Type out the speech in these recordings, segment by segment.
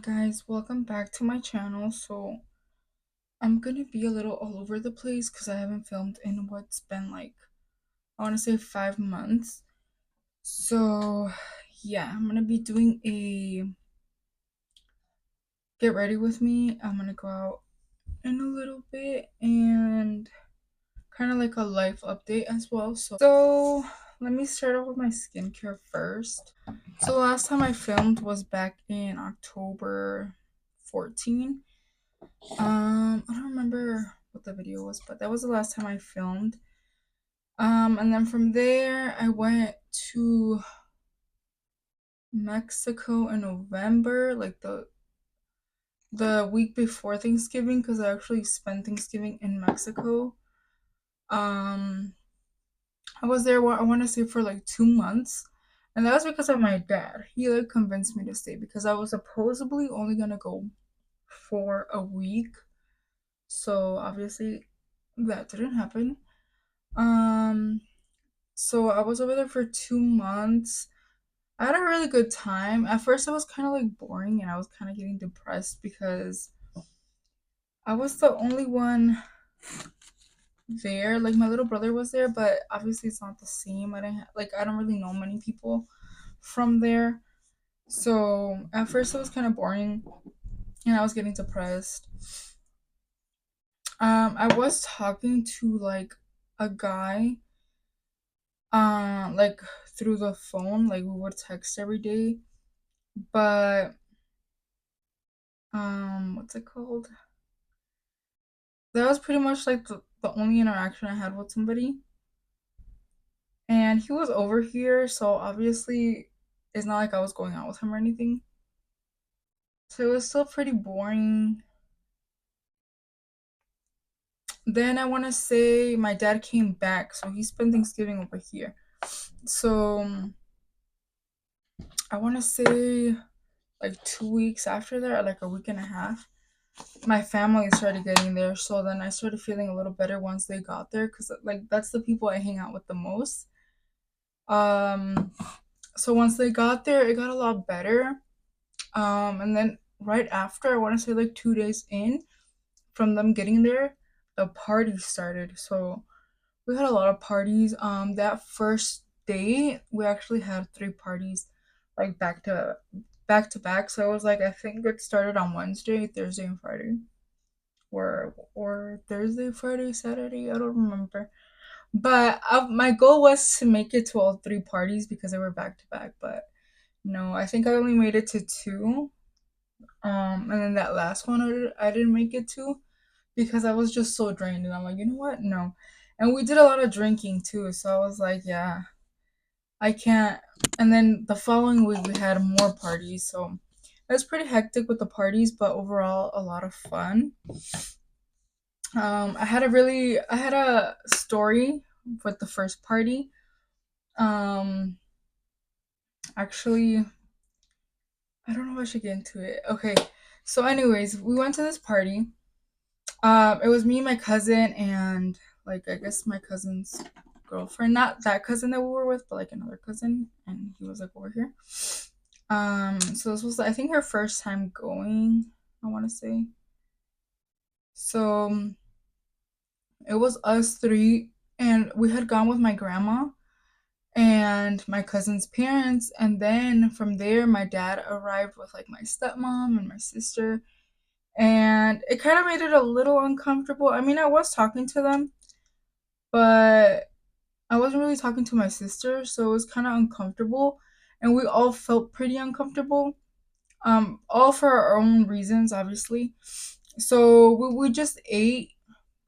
Guys, welcome back to my channel. So I'm gonna be a little all over the place because I haven't filmed in what's been like, I want to say 5 months. So yeah, I'm gonna be doing a get ready with me. I'm gonna go out in a little bit and kind of like a life update as well. So let me start off with my skincare first. So the last time I filmed was back in October 14. I don't remember what the video was, but that was the last time I filmed. And then from there, I went to Mexico in November, like the week before Thanksgiving, because I actually spent Thanksgiving in Mexico. Um, I was there, I want to say, for like 2 months, and that was because of my dad. He like convinced me to stay because I was supposedly only gonna go for a week, so obviously that didn't happen. Um, so I was over there for 2 months. I had a really good time. At first, it was kind of like boring, and I was kind of getting depressed because I was the only one there. Like my little brother was there, but obviously it's not the same. I don't really know many people from there. So at first, it was kind of boring, and I was getting depressed. I was talking to like a guy, like through the phone, like we would text every day, but what's it called, that was pretty much like the only interaction I had with somebody, and he was over here, so obviously it's not like I was going out with him or anything, so it was still pretty boring. Then I want to say my dad came back, so he spent Thanksgiving over here. So I want to say like 2 weeks after that, or like a week and a half, my family started getting there. So then I started feeling a little better once they got there, because like that's the people I hang out with the most. Um, so once they got there, it got a lot better. And then right after, I want to say like 2 days in from them getting there, the party started. So we had a lot of parties. That first day, we actually had 3 parties, like back to back. So it was like, I think it started on Wednesday, Thursday, and Friday, or Thursday, Friday, Saturday. I don't remember. But my goal was to make it to all 3 parties because they were back to back. But no, I think I only made it to two. And then that last one I didn't make it to because I was just so drained. And I'm like, you know what? No. And we did a lot of drinking too. So I was like, yeah, I can't. And then the following week we had more parties. So it was pretty hectic with the parties, but overall a lot of fun. I had a story with the first party. Um, Actually, I don't know if I should get into it. Okay, so anyways, we went to this party. It was me, my cousin, and like I guess my cousin's girlfriend. Not that cousin that we were with, but like another cousin, and he was like over here. So this was, I think, her first time going, I want to say. So it was us three, and we had gone with my grandma and my cousin's parents, and then from there my dad arrived with like my stepmom and my sister, and it kind of made it a little uncomfortable. I mean, I was talking to them, but I wasn't really talking to my sister, so it was kind of uncomfortable, and we all felt pretty uncomfortable, all for our own reasons, obviously. So we just ate.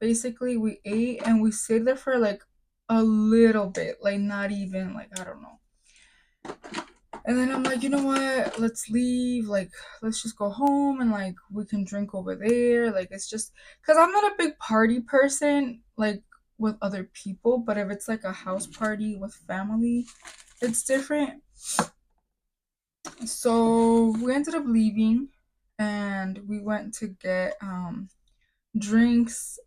Basically, we ate and we stayed there for like a little bit, like not even, like, I don't know. And then I'm like, you know what? Let's leave. Like, let's just go home and like we can drink over there. Like, it's just because I'm not a big party person, like with other people. But if it's like a house party with family, it's different. So we ended up leaving, and we went to get drinks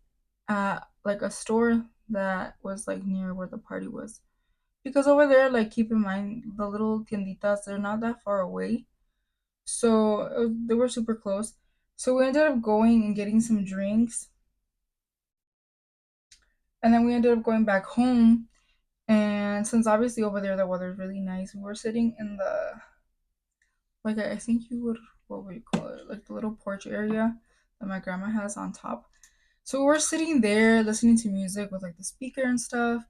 at like a store that was like near where the party was. Because over there, like, keep in mind, the little tienditas, they're not that far away. So they were super close. So we ended up going and getting some drinks, and then we ended up going back home. And since obviously over there the weather's really nice, we were sitting in the, like, I think you would, what would you call it? Like the little porch area that my grandma has on top. So we were sitting there listening to music with like the speaker and stuff,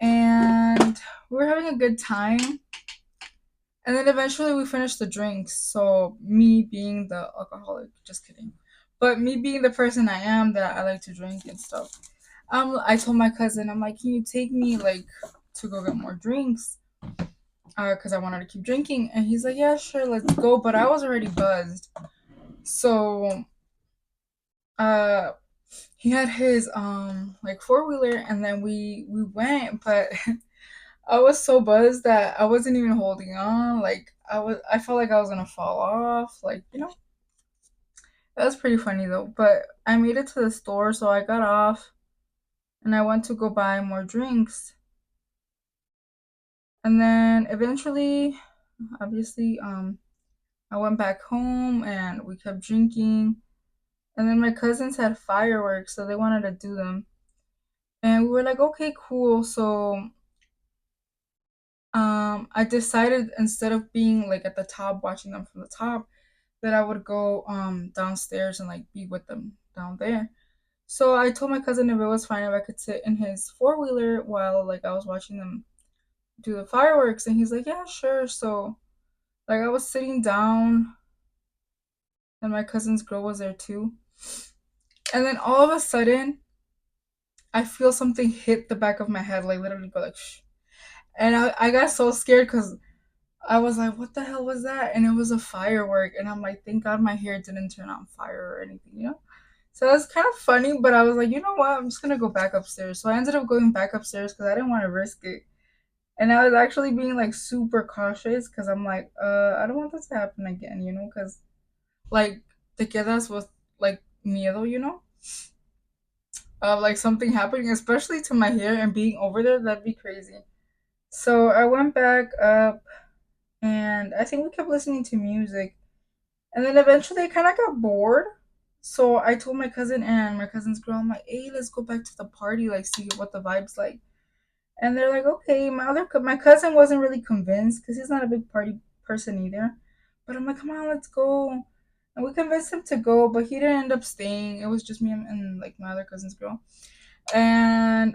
and we were having a good time. And then eventually we finished the drinks. So me being the alcoholic, just kidding. But me being the person I am that I like to drink and stuff. I told my cousin, I'm like, can you take me like to go get more drinks? Because I wanted to keep drinking. And he's like, yeah, sure, let's go. But I was already buzzed. So uh he had his like four-wheeler, and then we went, but I was so buzzed that I wasn't even holding on. Like I felt like I was gonna fall off. Like, that was pretty funny though. But I made it to the store, so I got off and I went to go buy more drinks. And then eventually, obviously, I went back home and we kept drinking. And then my cousins had fireworks, so they wanted to do them. And we were like, okay, cool. So I decided, instead of being like at the top watching them from the top, that I would go downstairs and like be with them down there. So I told my cousin if it was fine if I could sit in his four-wheeler while like I was watching them do the fireworks, and he's like, yeah, sure. So like I was sitting down, and my cousin's girl was there too. And then all of a sudden I feel something hit the back of my head, like literally go like shh. And I got so scared because I was like, what the hell was that? And it was a firework. And I'm like, thank God my hair didn't turn on fire or anything. So it was kind of funny, but I was like, you know what? I'm just going to go back upstairs. So I ended up going back upstairs because I didn't want to risk it. And I was actually being like super cautious because I'm like, I don't want this to happen again, because like te quedas with like miedo, of like something happening, especially to my hair and being over there. That'd be crazy. So I went back up, and I think we kept listening to music. And then eventually I kind of got bored. So I told my cousin and my cousin's girl, I'm like, hey, let's go back to the party, like, see what the vibe's like. And they're like, okay. My cousin wasn't really convinced because he's not a big party person either. But I'm like, come on, let's go. And we convinced him to go, but he didn't end up staying. It was just me and like my other cousin's girl. And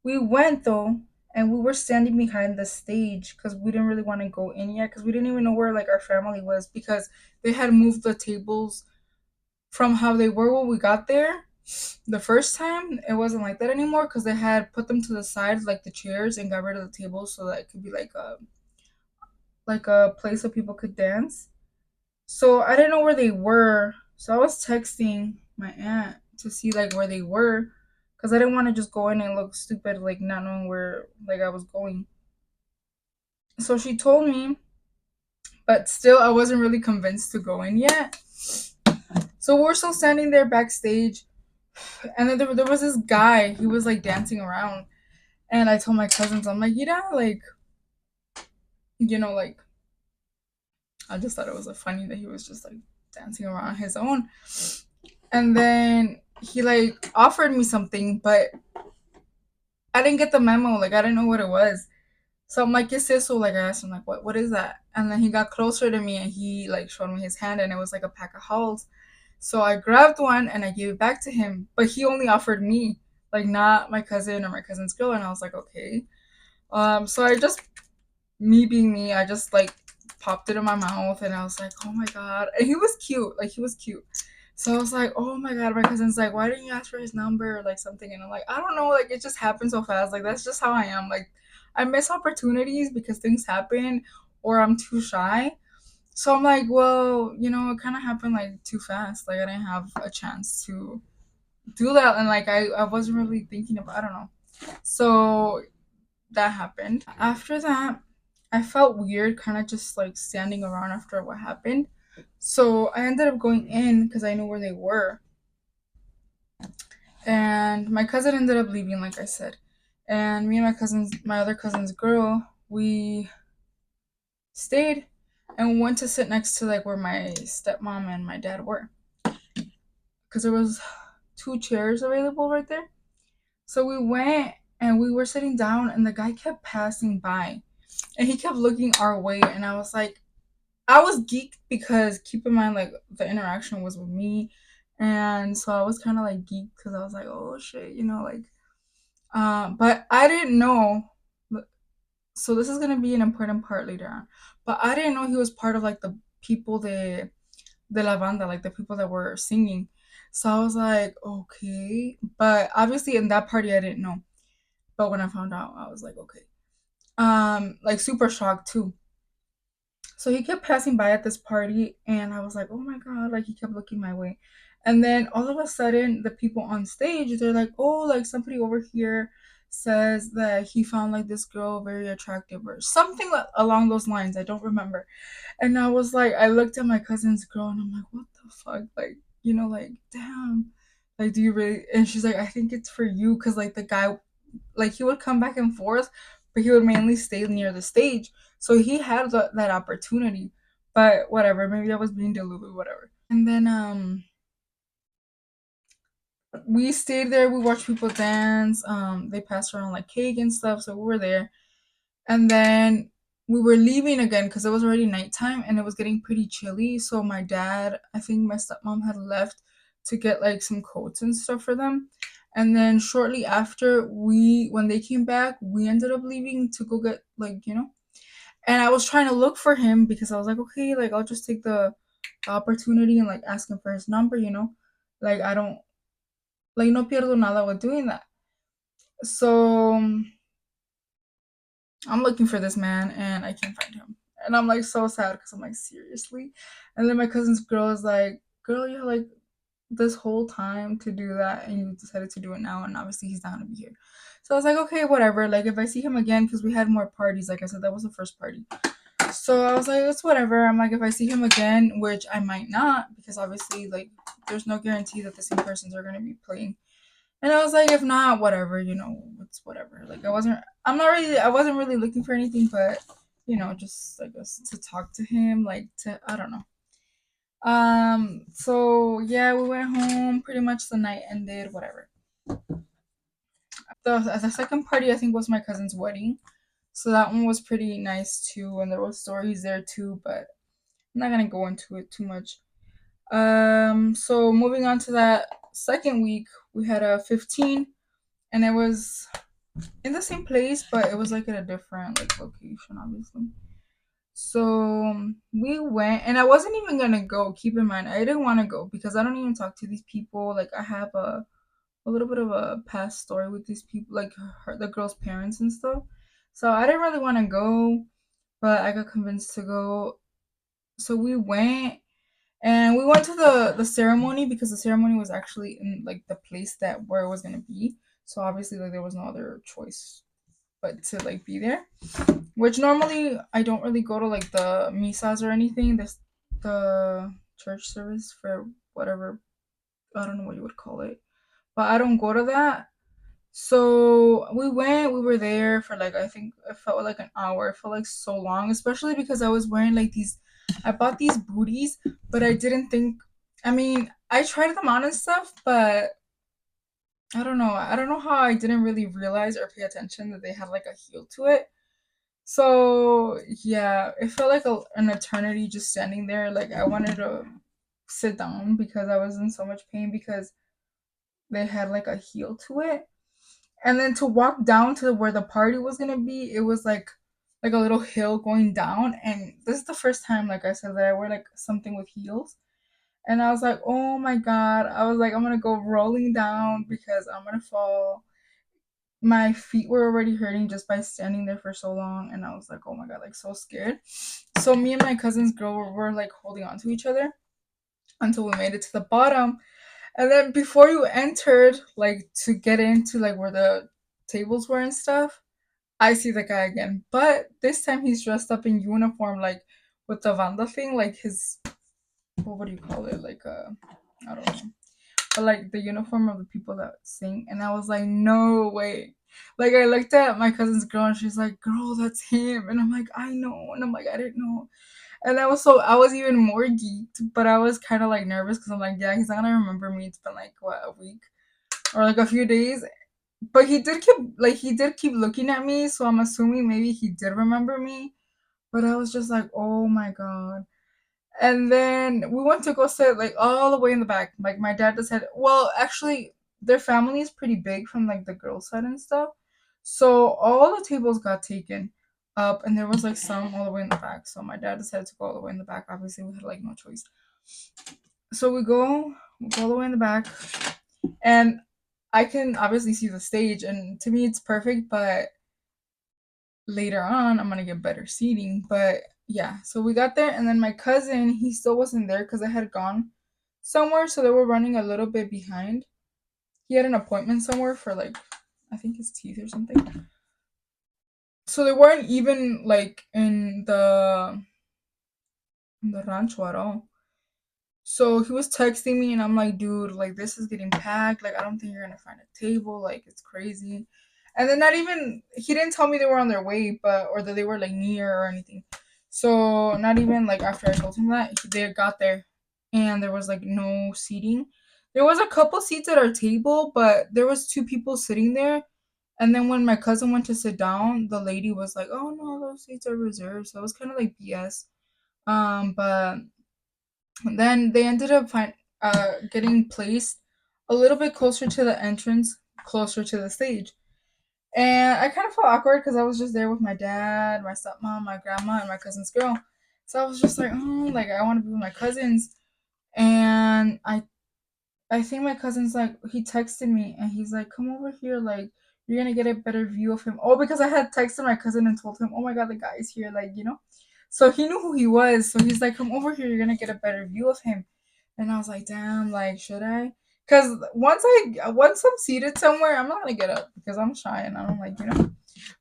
we went though, and we were standing behind the stage because we didn't really want to go in yet because we didn't even know where like our family was because they had moved the tables from how they were when we got there. The first time it wasn't like that anymore because they had put them to the side, like the chairs, and got rid of the tables so that it could be like a place where people could dance. So I didn't know where they were. So I was texting my aunt to see like where they were because I didn't want to just go in and look stupid, like not knowing where like I was going. So she told me, but still I wasn't really convinced to go in yet. So we're still standing there backstage, and then there was this guy. He was like dancing around, and I told my cousins, I'm like, like like I just thought it was funny that he was just like dancing around on his own. And then he like offered me something, but I didn't get the memo. Like I didn't know what it was. So I'm like, ¿qué es eso? Like I asked him, like, what is that? And then he got closer to me and he like showed me his hand, and it was like a pack of hulls. So I grabbed one and I gave it back to him, but he only offered me, like not my cousin or my cousin's girl. And I was like, okay. So I just, me being me, I just like popped it in my mouth, and I was like, oh my god. And he was cute. Like he was cute. So I was like, oh my god, my cousin's like, why didn't you ask for his number or like something? And I'm like, I don't know, like it just happened so fast. Like that's just how I am. Like I miss opportunities because things happen or I'm too shy. So I'm like, well, it kind of happened like too fast. Like I didn't have a chance to do that, and like I wasn't really thinking about, I don't know. So that happened. After that, I felt weird kind of just like standing around after what happened. So I ended up going in because I knew where they were. And my cousin ended up leaving, like I said. And me and my other cousin's girl, we stayed. and we went to sit next to like where my stepmom and my dad were, because there was two chairs available right there. So we went and we were sitting down, and the guy kept passing by, and he kept looking our way, and I was like, I was geeked because keep in mind like the interaction was with me, and so I was kind of like geeked because I was like, oh shit, like, but I didn't know. So this is gonna be an important part later on, but I didn't know he was part of like the people de la banda, like the people that were singing. So I was like, okay, but obviously in that party I didn't know. But when I found out, I was like, okay, like super shocked too. So he kept passing by at this party, and I was like, oh my god, like he kept looking my way. And then all of a sudden, the people on stage, they're like, oh, like somebody over here says that he found like this girl very attractive or something along those lines. I don't remember. And I was like, I looked at my cousin's girl, and I'm like, what the fuck? Like, like, damn. Like, do you really? And she's like, I think it's for you, because like the guy, like he would come back and forth, but he would mainly stay near the stage. So he had that opportunity. But whatever, maybe I was being delulu, whatever. And then we stayed there, we watched people dance. They passed around like cake and stuff, so we were there. And then we were leaving again because it was already nighttime and it was getting pretty chilly. So my dad, I think my stepmom had left to get like some coats and stuff for them. And then shortly after, when they came back, we ended up leaving to go get like, and I was trying to look for him because I was like, okay, like I'll just take the opportunity and like ask him for his number. Like I don't, like, no pierdo nada with doing that. So I'm looking for this man and I can't find him. And I'm like so sad because I'm like, seriously? And then my cousin's girl is like, girl, you had like this whole time to do that and you decided to do it now, and obviously he's not gonna be here. So I was like, okay, whatever. Like if I see him again, because we had more parties, like I said, that was the first party. So I was like, it's whatever. I'm like, if I see him again, which I might not, because obviously like there's no guarantee that the same persons are gonna be playing. And I was like, if not, whatever, it's whatever. Like I wasn't really looking for anything, but just I guess to talk to him, like I don't know. So yeah, we went home. Pretty much the night ended, whatever. The second party I think was my cousin's wedding, so that one was pretty nice too, and there was stories there too, but I'm not gonna go into it too much. So moving on to that second week, we had a 15, and it was in the same place, but it was like at a different like location, obviously. So we went, and I wasn't even gonna go. Keep in mind, I didn't want to go because I don't even talk to these people. Like I have a little bit of a past story with these people, like the girl's parents and stuff. So I didn't really want to go, but I got convinced to go. So we went, and we went to the ceremony because the ceremony was actually in like the place that where it was gonna be. So obviously, like there was no other choice but to like be there. Which normally I don't really go to like the misas or anything. This the church service for whatever, I don't know what you would call it, but I don't go to that. So we went. We were there for like I think it felt like an hour. It felt like so long, especially because I was wearing like these. I bought these booties, but I didn't think. I mean, I tried them on and stuff, but I don't know. I don't know how I didn't really realize or pay attention that they had like a heel to it. So yeah, it felt like an eternity just standing there. Like I wanted to sit down because I was in so much pain because they had like a heel to it. And then to walk down to where the party was gonna be, it was like a little hill going down. And this is the first time, like I said, that I wear like something with heels. And I was like, oh my god. I was like, I'm gonna go rolling down because I'm gonna fall. My feet were already hurting just by standing there for so long, and I was like, oh my god, like so scared. So me and my cousin's girl were like holding on to each other until we made it to the bottom. And then before you entered, like to get into like where the tables were and stuff, I see the guy again. But this time he's dressed up in uniform, like with the Vanda thing, like his, what do you call it? Like I don't know, but like the uniform of the people that sing. And I was like, no way. Like I looked at my cousin's girl and she's like, girl, that's him. And I'm like, I know. And I'm like, I didn't know. And I was even more geeked, but I was kind of like nervous because I'm like, yeah, he's not gonna remember me. It's been like what, a week or like a few days. But he did keep looking at me, so I'm assuming maybe he did remember me. But I was just like, oh my god. And then we went to go sit like all the way in the back. Like my dad just had, well, actually, their family is pretty big from like the girls' side and stuff. So all the tables got taken up, and there was like some all the way in the back. So my dad decided to go all the way in the back. Obviously, we had like no choice. So we go all the way in the back, and I can obviously see the stage, and to me it's perfect. But later on, I'm gonna get better seating. But yeah, so we got there, and then my cousin, he still wasn't there because I had gone somewhere, so they were running a little bit behind. He had an appointment somewhere for like, I think his teeth or something. So they weren't even like in the rancho at all. So he was texting me, and I'm like, dude, like this is getting packed. Like I don't think you're gonna find a table. Like it's crazy. And then not even he didn't tell me they were on their way, but or that they were like near or anything. So not even like after I told him that they got there, and there was like no seating. There was a couple seats at our table, but there was two people sitting there. And then when my cousin went to sit down, the lady was like, "Oh no, those seats are reserved." So it was kind of like BS. But then they ended up getting placed a little bit closer to the entrance, closer to the stage. And I kind of felt awkward because I was just there with my dad, my stepmom, my grandma, and my cousin's girl. So I was just like, oh, like I want to be with my cousins. And I think my cousin's like, he texted me and he's like, come over here, like you're gonna get a better view of him. Oh, because I had texted my cousin and told him, oh my god, the guy's here, like So he knew who he was. So he's like, come over here, you're gonna get a better view of him. And I was like, damn, like should I? Because once I'm seated somewhere, I'm not gonna get up because I'm shy and I'm like,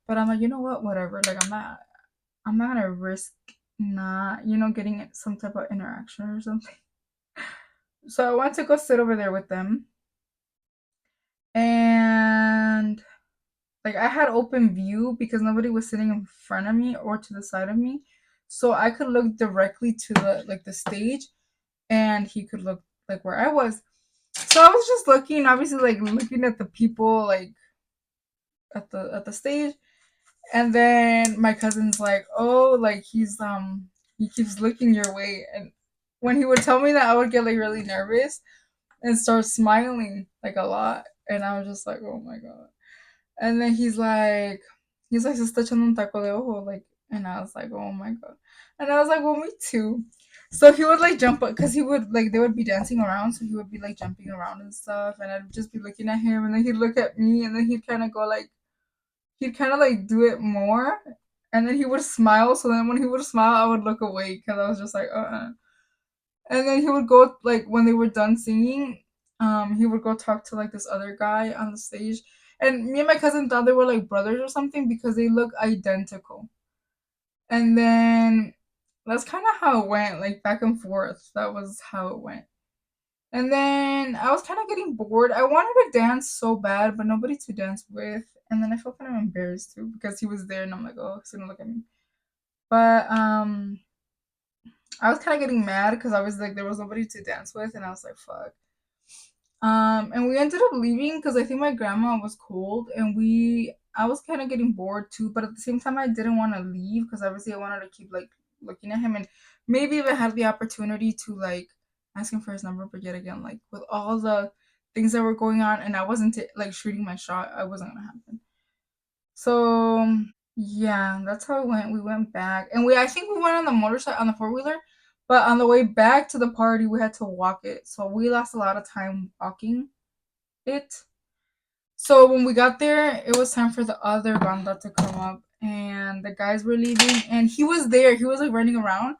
But I'm like, you know what, whatever. Like I'm not gonna risk not, getting some type of interaction or something. So I went to go sit over there with them, and like I had open view because nobody was sitting in front of me or to the side of me, so I could look directly to the stage, and he could look like where I was. So I was just looking, obviously, like looking at the people like at the stage, and then my cousin's like, oh, like he keeps looking your way, and when he would tell me that, I would get like really nervous and start smiling like a lot, and I was just like, oh my god. And then he's like, se está echando un taco de ojo, like, and I was like, oh my god. And I was like, well, me too. So he would like jump up because he would like they would be dancing around, so he would be like jumping around and stuff, and I'd just be looking at him, and then he'd look at me, and then he'd kind of like do it more, and then he would smile. So then when he would smile, I would look away because I was just like, And then he would go like when they were done singing, he would go talk to like this other guy on the stage. And me and my cousin thought they were like brothers or something because they look identical. And then that's kind of how it went, like back and forth. That was how it went. And then I was kind of getting bored. I wanted to dance so bad, but nobody to dance with. And then I felt kind of embarrassed too because he was there, and I'm like, oh, he's gonna look at me. But I was kind of getting mad because I was like, there was nobody to dance with, and I was like, fuck. And we ended up leaving because I think my grandma was cold, and I was kind of getting bored too, but at the same time, I didn't want to leave because obviously I wanted to keep like looking at him, and maybe if I had the opportunity to like ask him for his number, but yet again, like with all the things that were going on, and I wasn't like shooting my shot, I wasn't gonna happen. So yeah, that's how it went. We went back, and I think we went on the motorcycle on the four-wheeler, but on the way back to the party, we had to walk it. So we lost a lot of time walking it. So when we got there, it was time for the other banda to come up, and the guys were leaving, and he was there. He was like running around.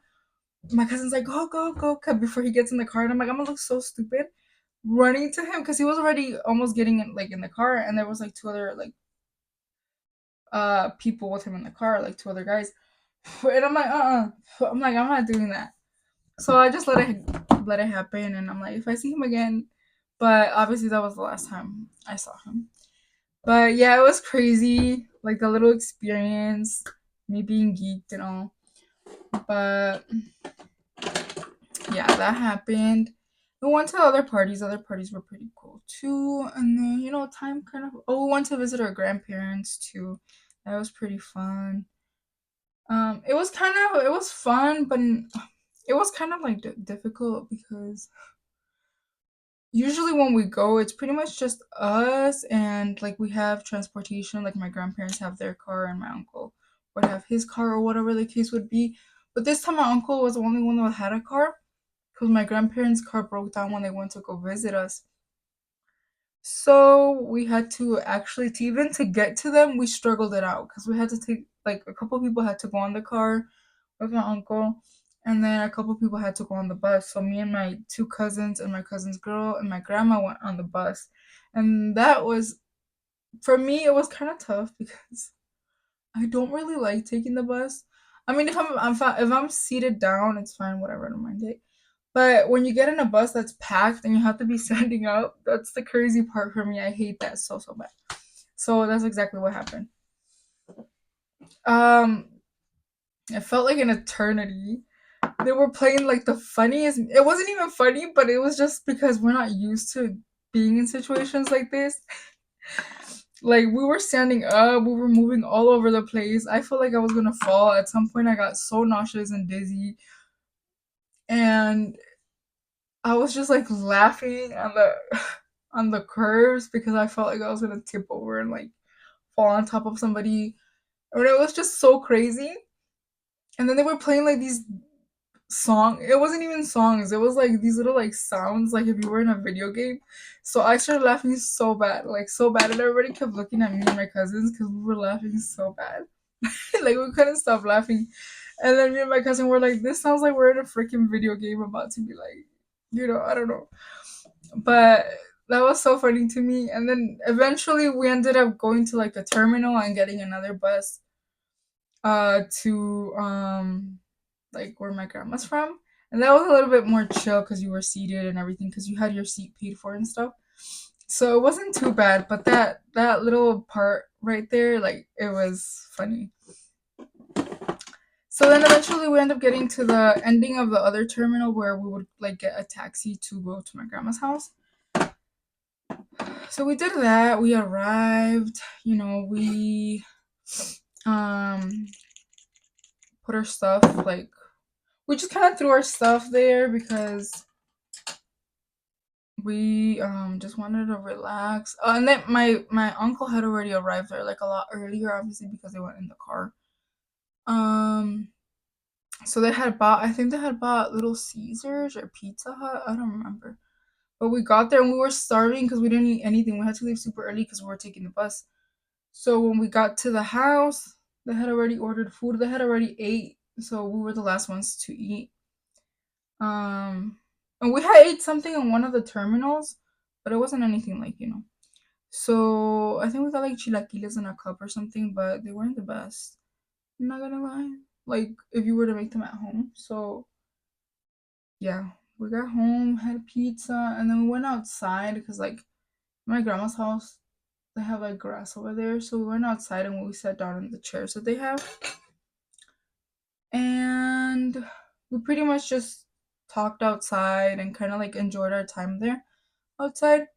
My cousin's like, "Go, go, go!" Before he gets in the car, and I'm like, "I'm gonna look so stupid." Running to him because he was already almost getting in the car, and there was like two other like people with him in the car, like two other guys. And I'm like, I'm like, I'm not doing that. So I just let it happen, and I'm like, if I see him again, but obviously that was the last time I saw him. But yeah, it was crazy, like the little experience, me being geeked and all. But yeah, that happened. We went to other parties. Other parties were pretty cool too. And then, time kind of. Oh, we went to visit our grandparents too. That was pretty fun. It was fun, but it was kind of like difficult because usually when we go, it's pretty much just us and like we have transportation. Like my grandparents have their car and my uncle would have his car or whatever the case would be. But this time my uncle was the only one that had a car because my grandparents' car broke down when they went to go visit us. So we had to actually to even to get to them, we struggled it out because we had to take like a couple people had to go on the car with my uncle, and then a couple people had to go on the bus. So me and my two cousins and my cousin's girl and my grandma went on the bus, and that was for me it was kind of tough because I don't really like taking the bus. I mean, if I'm seated down, it's fine, whatever, I don't mind it. But when you get in a bus that's packed and you have to be standing up, that's the crazy part for me. I hate that so bad. So that's exactly what happened. Um, it felt like an eternity. They were playing like the funniest. It wasn't even funny, but it was just because we're not used to being in situations like this. Like we were standing up, we were moving all over the place. I felt like I was gonna fall. At some point, I got so nauseous and dizzy, and I was just like laughing on the on the curves because I felt like I was gonna tip over and like fall on top of somebody. I mean, it was just so crazy. And then they were playing like these it wasn't even songs. It was like these little like sounds like if you were in a video game. So I started laughing so bad, like so bad, and everybody kept looking at me and my cousins because we were laughing so bad. Like we couldn't stop laughing. And then me and my cousin were like, "This sounds like we're in a freaking video game about to be like, I don't know." But that was so funny to me. And then eventually we ended up going to like a terminal and getting another bus to like where my grandma's from. And that was a little bit more chill because you were seated and everything because you had your seat paid for and stuff. So it wasn't too bad, but that little part right there, like it was funny. So then eventually we end up getting to the ending of the other terminal where we would like get a taxi to go to my grandma's house. So we did that. We arrived, we um put our stuff like we just kind of threw our stuff there because we just wanted to relax. And then my uncle had already arrived there like a lot earlier, obviously because they went in the car. Um, so I think they had bought Little Caesars or Pizza Hut. I don't remember. But we got there and we were starving because we didn't eat anything. We had to leave super early because we were taking the bus. So when we got to the house, they had already ordered food. They had already ate, so we were the last ones to eat. Um, and we had ate something in one of the terminals, but it wasn't anything like. So I think we got like chilaquiles in a cup or something, but they weren't the best. I'm not gonna lie. Like if you were to make them at home. So yeah, we got home, had pizza, and then we went outside because like my grandma's house, they have like grass over there. So we went outside and we sat down in the chairs that they have, and we pretty much just talked outside and kind of like enjoyed our time there outside.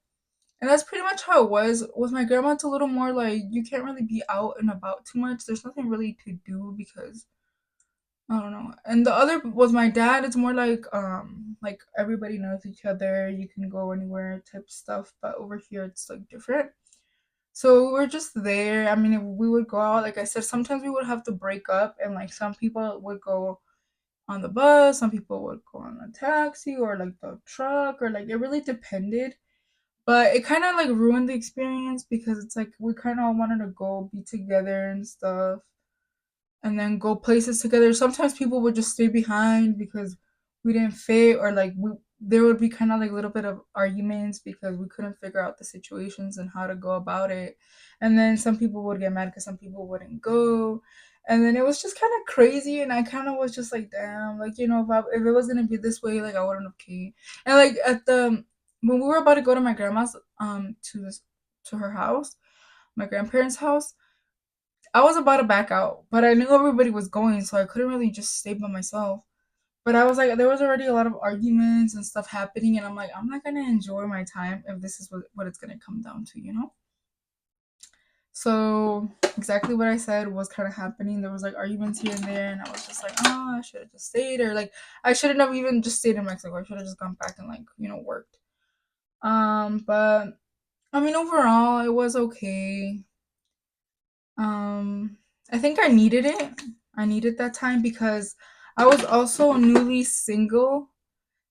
And that's pretty much how it was. With my grandma, it's a little more like you can't really be out and about too much. There's nothing really to do because I don't know. And the other with my dad, it's more like everybody knows each other. You can go anywhere type stuff. But over here, it's like different. So we were just there. I mean, if we would go out, like I said, sometimes we would have to break up, and like some people would go on the bus, some people would go on a taxi or like the truck, or like it really depended. But it kind of like ruined the experience because it's like we kind of all wanted to go be together and stuff and then go places together. Sometimes people would just stay behind because we didn't fit, or like there would be kind of like a little bit of arguments because we couldn't figure out the situations and how to go about it. And then some people would get mad because some people wouldn't go. And then it was just kind of crazy, and I kind of was just like, damn, like if it was gonna be this way, like I wouldn't have came. And like at the when we were about to go to my grandma's to her house, my grandparents' house, I was about to back out, but I knew everybody was going, so I couldn't really just stay by myself. But I was like, there was already a lot of arguments and stuff happening, and I'm like, I'm not gonna enjoy my time if this is what it's gonna come down to, you know? So exactly what I said was kind of happening. There was like arguments here and there, and I was just like, oh, I should have just stayed, or like I shouldn't have even just stayed in Mexico. I should have just gone back and like worked. But I mean, overall, it was okay. Um, I think I needed it. I needed that time because I was also newly single,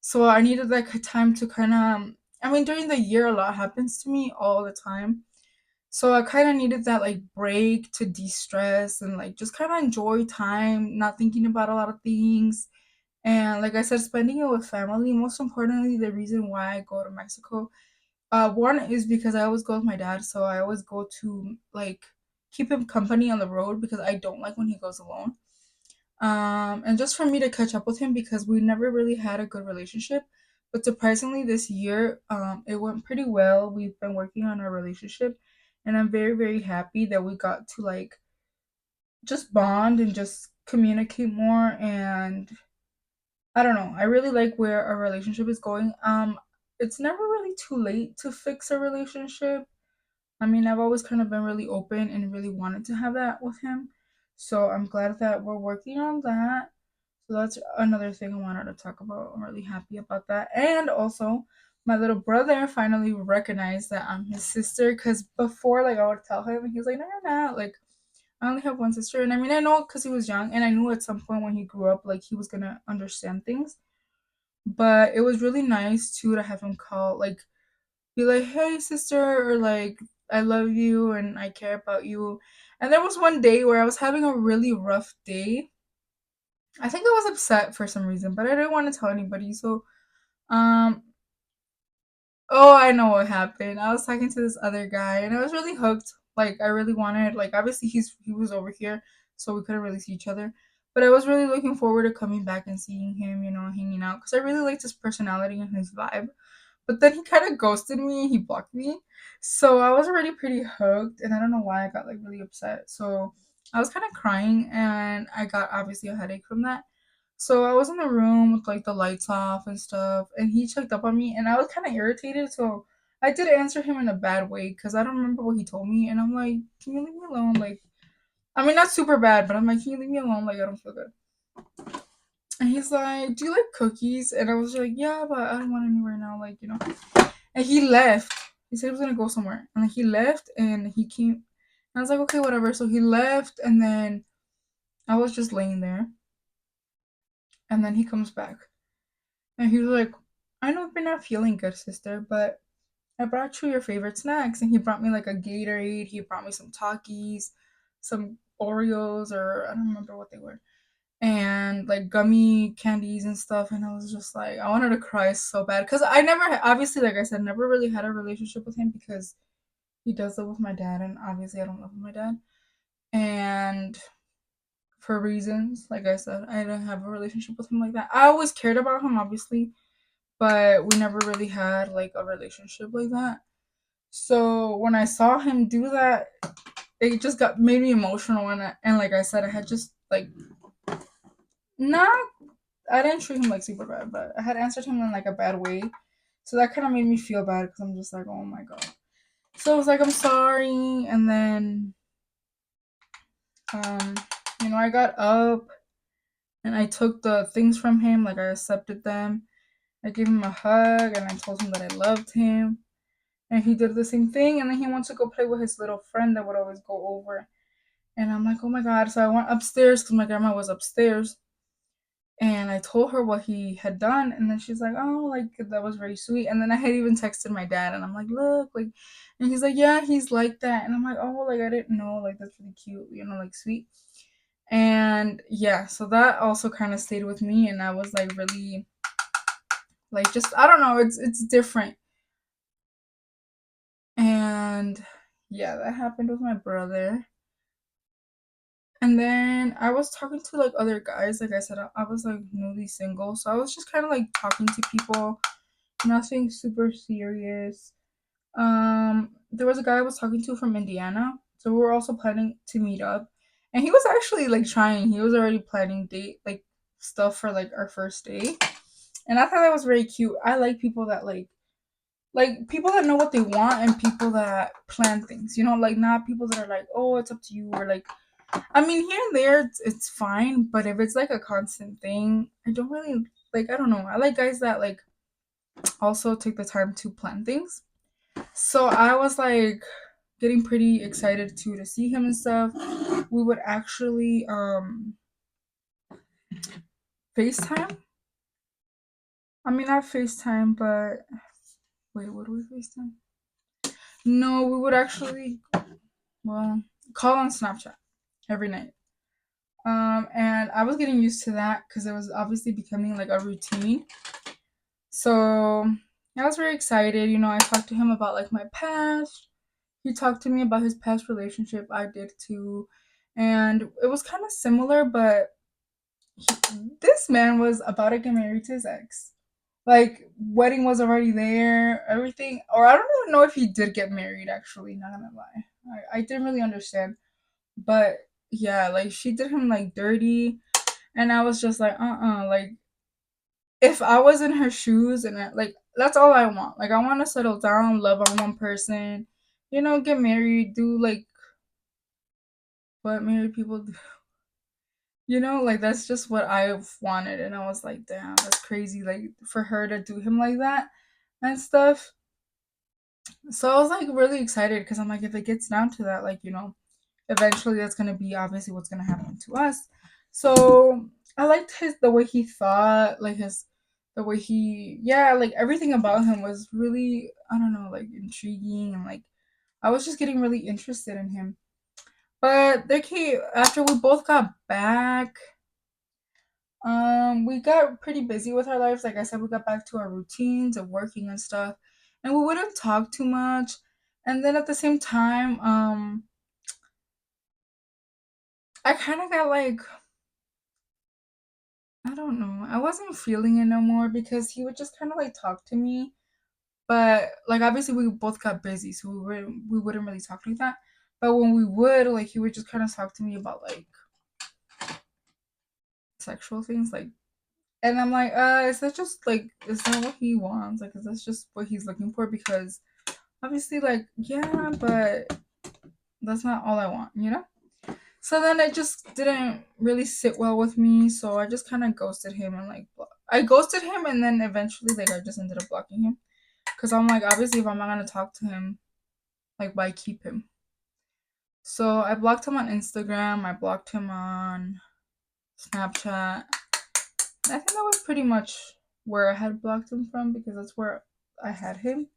so I needed like a time to kind of. I mean, during the year, a lot happens to me all the time. So I kind of needed that like break to de-stress and like just kind of enjoy time, not thinking about a lot of things. And like I said, spending it with family. Most importantly, the reason why I go to Mexico, one is because I always go with my dad, so I always go to like keep him company on the road because I don't like when he goes alone. And just for me to catch up with him because we never really had a good relationship. But surprisingly, this year, it went pretty well. We've been working on our relationship, and I'm very, very happy that we got to like just bond and just communicate more. And I don't know, I really like where our relationship is going. It's never really too late to fix a relationship. I mean, I've always kind of been really open and really wanted to have that with him. So I'm glad that we're working on that. So that's another thing I wanted to talk about. I'm really happy about that. And also, my little brother finally recognized that I'm his sister. Because before, like, I would tell him, and he was like, no, you're not. Like, I only have one sister. And I mean, I know because he was young, and I knew at some point when he grew up, like, he was going to understand things. But it was really nice, too, to have him call, like, be like, hey, sister, or like, I love you and I care about you. And there was one day where I was having a really rough day. I think I was upset for some reason, but I didn't want to tell anybody. So, um, oh, I know what happened. I was talking to this other guy, and I was really hooked. Like, I really wanted, like, obviously he was over here, so we couldn't really see each other. But I was really looking forward to coming back and seeing him, hanging out, because I really liked his personality and his vibe. But then he kind of ghosted me and he blocked me. So I was already pretty hooked, and I don't know why I got like really upset. So I was kind of crying, and I got obviously a headache from that. So I was in the room with like the lights off and stuff, and he checked up on me, and I was kind of irritated. So I did answer him in a bad way because I don't remember what he told me, and I'm like, "Can you leave me alone?" Like, I mean, not super bad, but I'm like, "Can you leave me alone?" Like, I don't feel good. And he's like, "Do you like cookies?" And I was like, "Yeah, but I don't want any right now." Like, And he left. He said he was gonna go somewhere, and then he left, and he came. And I was like, "Okay, whatever." So he left, and then I was just laying there, and then he comes back. And he was like, I know you're not feeling good, sister, but I brought you your favorite snacks. And he brought me like a Gatorade. He brought me some Takis, some Oreos, or I don't remember what they were, and like gummy candies and stuff. And I was just like, I wanted to cry so bad. Because I never, obviously, like I said, never really had a relationship with him because he does live with my dad. And obviously, I don't live with my dad. And for reasons, like I said, I didn't have a relationship with him like that. I always cared about him, obviously, but we never really had like a relationship like that. So when I saw him do that, it just got made me emotional, and like I said, I had just like not I didn't treat him like super bad, but I had answered him in like a bad way. So that kind of made me feel bad because I'm just like, oh my god. So I was like, I'm sorry, and then um, I got up and I took the things from him, like I accepted them. I gave him a hug and I told him that I loved him. And he did the same thing, and then he wants to go play with his little friend that would always go over. And I'm like, oh my god. So I went upstairs because my grandma was upstairs, and I told her what he had done, and then she's like, oh, like that was very sweet. And then I had even texted my dad, and I'm like, look, like, and he's like, yeah, he's like that. And I'm like, oh, like I didn't know, like that's really cute, like sweet. And yeah, so that also kind of stayed with me, and I was like really like, just I don't know, it's different. And yeah, that happened with my brother. And then I was talking to like other guys. Like I said, I was like newly single. So I was just kind of like talking to people, nothing super serious. There was a guy I was talking to from Indiana. So we were also planning to meet up. And he was actually like trying. He was already planning date like stuff for like our first date. And I thought that was very cute. I like people that like people that know what they want and people that plan things. You know, like not people that are like, oh, it's up to you, or like, I mean, here and there it's fine, but if it's like a constant thing, I don't really like. I don't know. I like guys that like also take the time to plan things. So I was like getting pretty excited too to see him and stuff. We would actually FaceTime. I mean, not FaceTime, but wait, would we FaceTime? No, we would actually, well, call on Snapchat every night. And I was getting used to that because it was obviously becoming like a routine. So I was very excited. You know, I talked to him about like my past. He talked to me about his past relationship. I did too. And it was kind of similar, but this man was about to get married to his ex. Like, wedding was already there, everything. Or I don't even know if he did get married, actually, not gonna lie. I didn't really understand. But yeah, like, she did him like dirty. And I was just like, like, if I was in her shoes and like, that's all I want. Like, I want to settle down, love on one person, you know, get married, do like what married people do. You know, like that's just what I wanted, and I was like, damn, that's crazy. Like for her to do him like that and stuff. So I was like really excited because I'm like, if it gets down to that, like eventually that's gonna be obviously what's gonna happen to us. So I liked the way he thought, like the way he, yeah, like everything about him was really, I don't know, like intriguing, and like I was just getting really interested in him. But they came after we both got back. We got pretty busy with our lives. Like I said, we got back to our routines of working and stuff, and we wouldn't talk too much. And then at the same time, I kind of got like, I don't know, I wasn't feeling it no more because he would just kind of like talk to me, but like obviously we both got busy, so we wouldn't really talk like that. But when we would, like he would just kind of talk to me about like sexual things, like, and I'm like, is that just like, is that what he wants? Like, is that just what he's looking for? Because obviously, like, yeah, but that's not all I want, you know? So then it just didn't really sit well with me. So I just kind of ghosted him and like, I ghosted him and then eventually, like, I just ended up blocking him. Because I'm like, obviously, if I'm not going to talk to him, like, why keep him? So I blocked him on Instagram. I blocked him on Snapchat. I think that was pretty much where I had blocked him from because that's where I had him.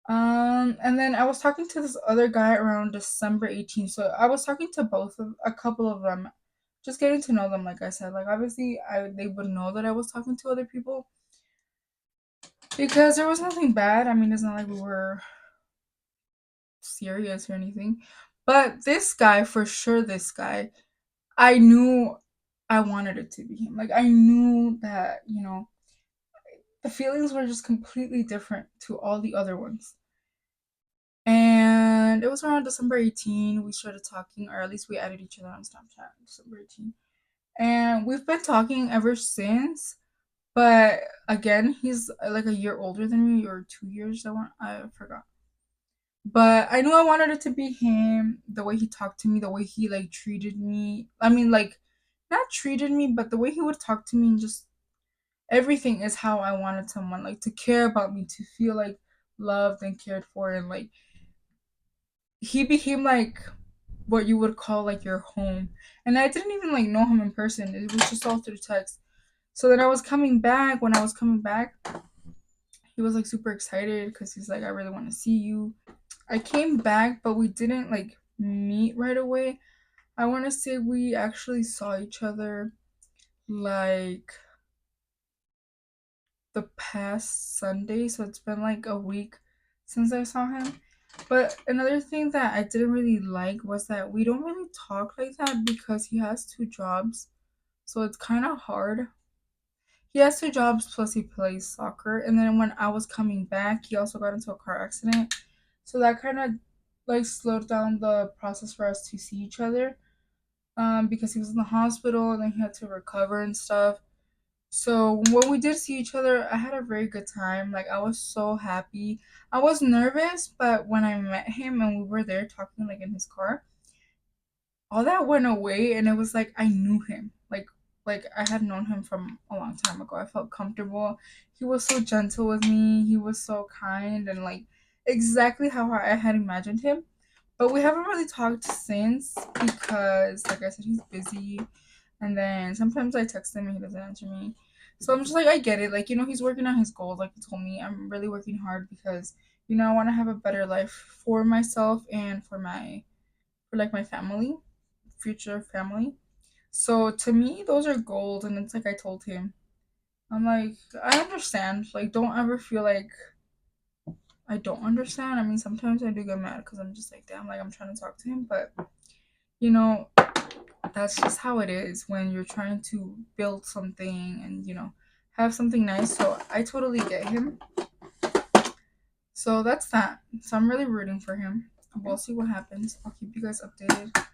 And then I was talking to this other guy around December 18th. So I was talking to both of a couple of them, just getting to know them. Like I said, like obviously, they would know that I was talking to other people because there was nothing bad. I mean, it's not like we were serious or anything. But this guy, for sure, this guy, I knew I wanted it to be him. Like I knew that the feelings were just completely different to all the other ones. And it was around December 18th. We started talking, or at least we added each other on Snapchat, December 18th. And we've been talking ever since. But again, he's like a year older than me, or 2 years. I forgot. But I knew I wanted it to be him. The way he talked to me, the way he like treated me. I mean, like not treated me, but the way he would talk to me, and just everything is how I wanted someone like to care about me, to feel like loved and cared for, and like he became like what you would call like your home. And I didn't even like know him in person. It was just all through text. So then I was coming back. When I was coming back, he was like super excited because he's like, I really want to see you. I came back, but we didn't like meet right away. I want to say we actually saw each other like the past Sunday. So it's been like a week since I saw him. But another thing that I didn't really like was that we don't really talk like that because he has two jobs. So it's kind of hard. He has two jobs plus he plays soccer. And then when I was coming back, he also got into a car accident. So that kind of like slowed down the process for us to see each other. Because he was in the hospital and then he had to recover and stuff. So when we did see each other, I had a very good time. Like I was so happy. I was nervous, but when I met him and we were there talking like in his car, all that went away and it was like I knew him. Like I had known him from a long time ago. I felt comfortable. He was so gentle with me. He was so kind and like exactly how I had imagined him. But we haven't really talked since because like I said he's busy and then sometimes I text him and he doesn't answer me. So I'm just like I get it. Like, he's working on his goals like he told me. I'm really working hard because I want to have a better life for myself and for like my family, future family. So to me, those are gold, and it's like I told him, I'm like, I understand. Like, don't ever feel like I don't understand. I mean, sometimes I do get mad because I'm just like, damn, like I'm trying to talk to him, but you know, that's just how it is when you're trying to build something and have something nice. So I totally get him. So that's that. So I'm really rooting for him. We'll see what happens. I'll keep you guys updated.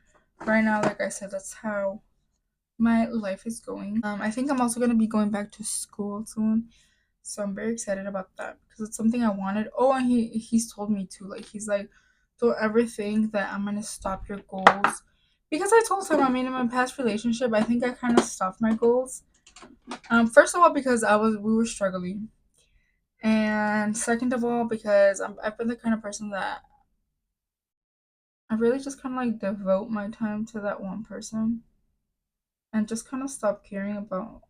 Right now, like I said, that's how my life is going. I think I'm also gonna be going back to school soon, so I'm very excited about that because it's something I wanted. Oh, and he's told me too. Like he's like, don't ever think that I'm gonna stop your goals, because I told him. I mean, in my past relationship, I think I kind of stopped my goals. First of all, because we were struggling, and second of all, because I've been the kind of person that I really just kind of like devote my time to that one person and just kind of stop caring about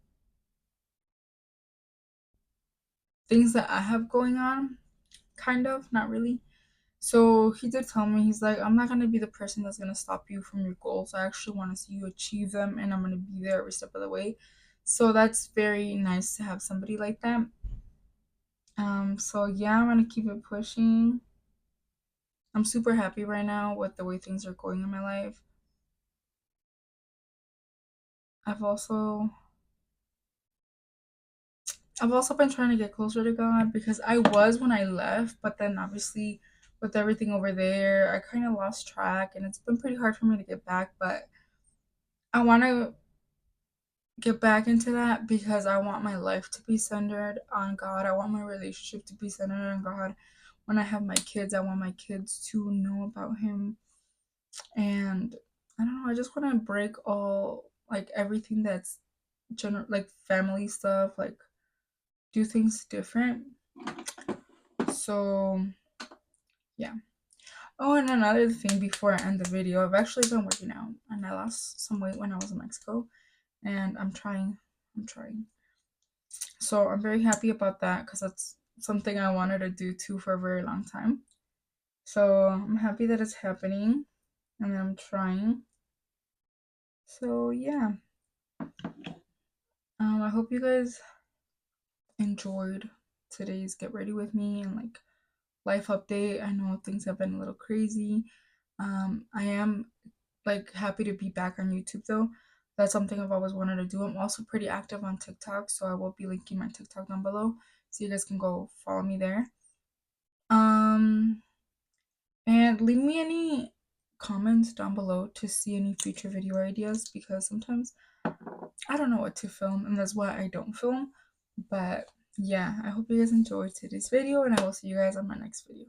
things that I have going on, kind of, not really. So he did tell me, he's like, I'm not gonna be the person that's gonna stop you from your goals. I actually wanna see you achieve them and I'm gonna be there every step of the way. So that's very nice to have somebody like that. So yeah, I'm gonna keep it pushing. I'm super happy right now with the way things are going in my life. I've also I've also been trying to get closer to God because I was when I left, but then obviously with everything over there, I kind of lost track and it's been pretty hard for me to get back, but I want to get back into that because I want my life to be centered on God. I want my relationship to be centered on God. When I have my kids, I want my kids to know about him. And I don't know, I just want to break all like everything that's like family stuff, like do things different. So yeah. Oh, and another thing before I end the video, I've actually been working out and I lost some weight when I was in Mexico and I'm trying. I'm trying. So I'm very happy about that because that's something I wanted to do too for a very long time. So I'm happy that it's happening and I'm trying. So yeah. I hope you guys enjoyed today's get ready with me and like life update. I know things have been a little crazy. I am like happy to be back on YouTube though. That's something I've always wanted to do. I'm also pretty active on TikTok, so I will be linking my TikTok down below so you guys can go follow me there. Um and leave me any comments down below to see any future video ideas because sometimes I don't know what to film and that's why I don't film. But yeah, I hope you guys enjoyed today's video and I will see you guys on my next video.